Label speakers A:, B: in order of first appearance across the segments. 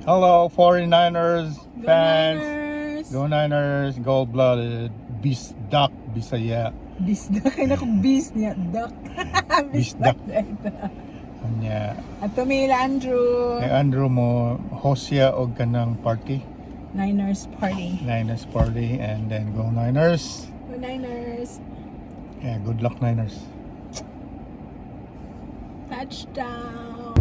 A: Hello, 49ers
B: Go
A: fans.
B: Niners!
A: Go Niners, gold-blooded, beast duck, Bisaya.
B: Bisdak, kaya akong bis niya, duck.
A: Bisdak.
B: Bisdak.
A: Kanya,
B: At tumila Andrew.
A: kay Andrew mo, hostya og kanang party,
B: Niners party.
A: Niners party, and then go Niners.
B: Go Niners!
A: Yeah, good luck Niners.
B: Touchdown!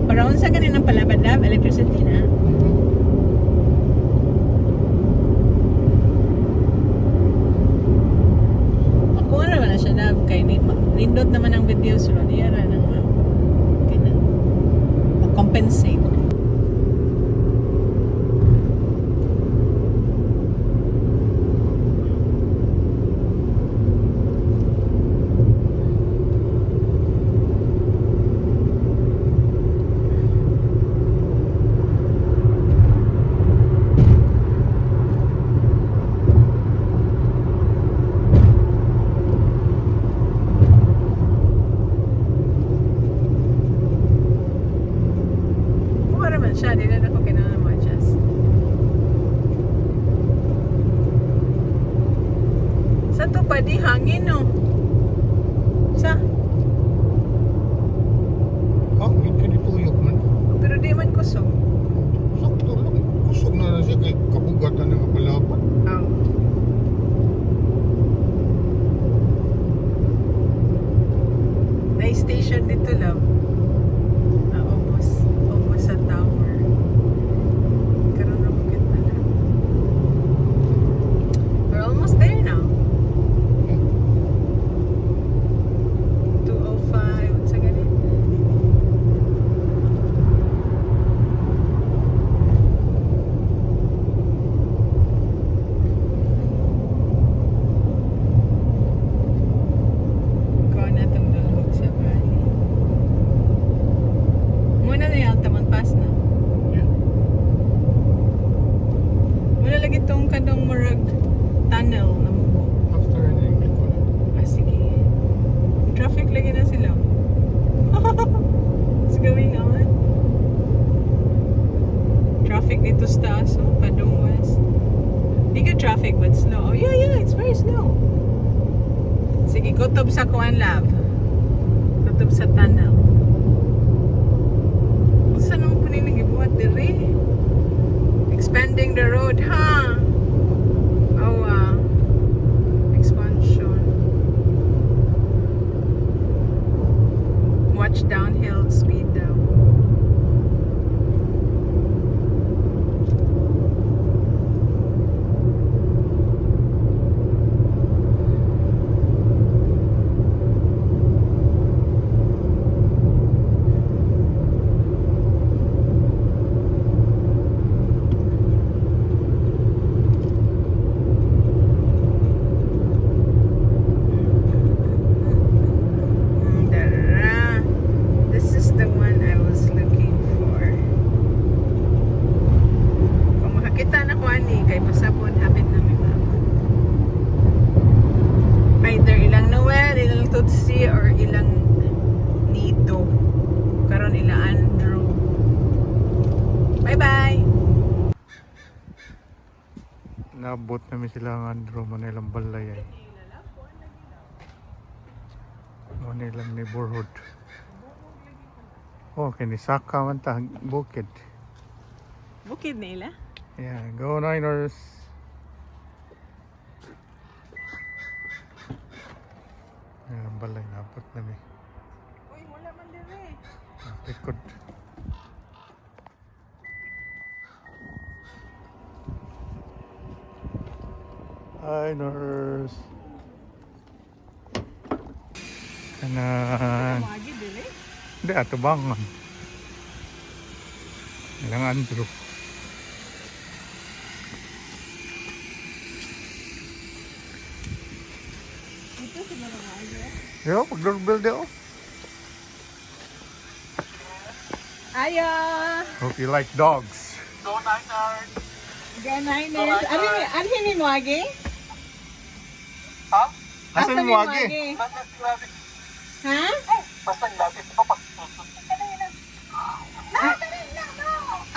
B: Paraon sa ganun ng palabadab, electricity na. Ako naman na siya na kay nindot naman ang video sila niya na compensate. Kuha naman siya, di na ako kailangan ma-adjust. Sa to pa di hangin no? Sa?
A: Oh, ito tuyok man.
B: Pero di man kusog.
A: Sakto lang. Kusog na siya kay kabugatan ng kapalapan.
B: Oh. May station dito lang. Almost sa tower. Karoon na bukit na lang. We're almost there now. 2:05. What's again? Ikaw na itong dulog sa bali. Muna na yung Altamont Pass na.
A: Yeah.
B: Muna lagi itong kadong murag tunnel na mubo.
A: After an English ko na.
B: Ah, sige. Traffic lagi na sila. What's going on? Traffic dito sa taas, oh, Padong West. Di ka traffic but slow. Oh, yeah, it's very slow. Sige, kutob sa Kuan Lab. Kutob sa tunnel. Saan naman po niligibuhat diri? Expanding the road, ha? Oh, expansion. Watch downhill speed daw. Dara. This is the one I was looking for. Kung makakita na ko ani kay pasapon hapit na mi mama. Either ilang Noel, ilang Tutsi, or ilang Nito. Karon ila Andrew. Bye-bye!
A: Naabot namin sila ang Andrew, Manilang balay ay. Manilang neighborhood. Oh, kinisaka man ta, bukid.
B: Bukid na ila?
A: Yeah, go Niners. Ang balay, naabot namin.
B: Uy, wala man dire.
A: Likod. Niners. Kanan.
B: Magi dire?
A: Hindi, atubangan. Ilang Andrew. Yo, pag-doorbell daw.
B: Ayo.
A: Hope you like dogs.
B: Ganaynes. Ano ni mo agi?
A: Asan mo agi?
B: Ha?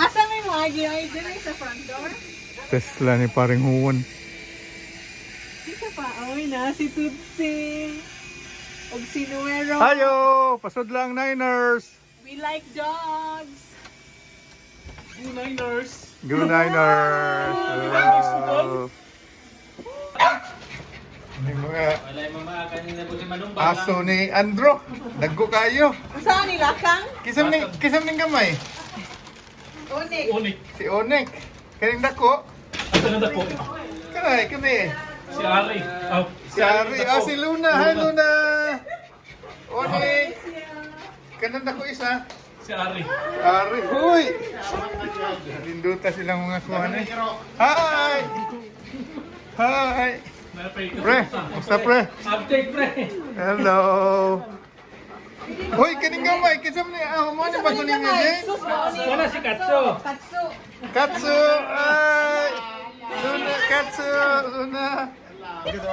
B: Asan mo agi? Ay, dito sa front door.
A: Tesla ni paring Huwon.
B: Dito pa. Oy na, si Tutsi. Og si Nuero.
A: Ayo! Pasod lang, Niners!
B: We like dogs.
C: Niners.
A: Go Niners! May mga
C: Wala yung mama, kanina po si Manong
A: aso ni Andro. Nagko kayo.
B: Saan nila kang?
A: Kisam ning gamay.
B: Unik.
C: Unik.
A: Si Onek. Kaning dako.
C: Asa na po?
A: Kani.
C: Si Ari. Oh,
A: Si Ari. Si Luna. Hi, Luna. Onek. Kanan dako isa.
C: Si Ari.
A: Ari. Huy. Linduta silang mga kuhan eh. Hi. Hi. Pre. Basta pre.
C: Update, pre.
A: Hello. Hoy, kaning gamay. Kisam ni mo ni bago ni Mide.
C: Wala si Katso.
B: Katsu.
A: Katsu. Ay. Luna, Katsu. Luna.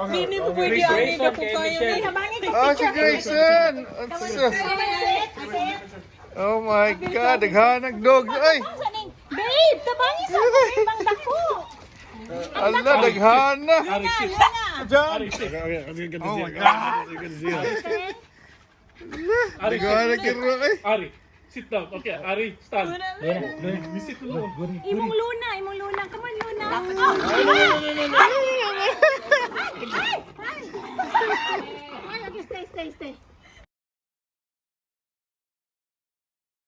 B: Hindi po pwede ani ka po kayo ni.
A: Oh, si Grayson. Oh my God, daghanag dog. Ay.
D: Babe, tabangi sa ibang dako.
A: Ala, daghana.
C: Ari, sis.
A: Diyan.
C: Ari, sis.
A: Oh my God.
C: Ari,
A: Daghana
C: sis.
A: kiro ay.
C: Ari, sit down. Okay, Ari, stand. Visit mo.
D: Imong Luna, imong Luna. Come on, Luna. Ay, okay, stay.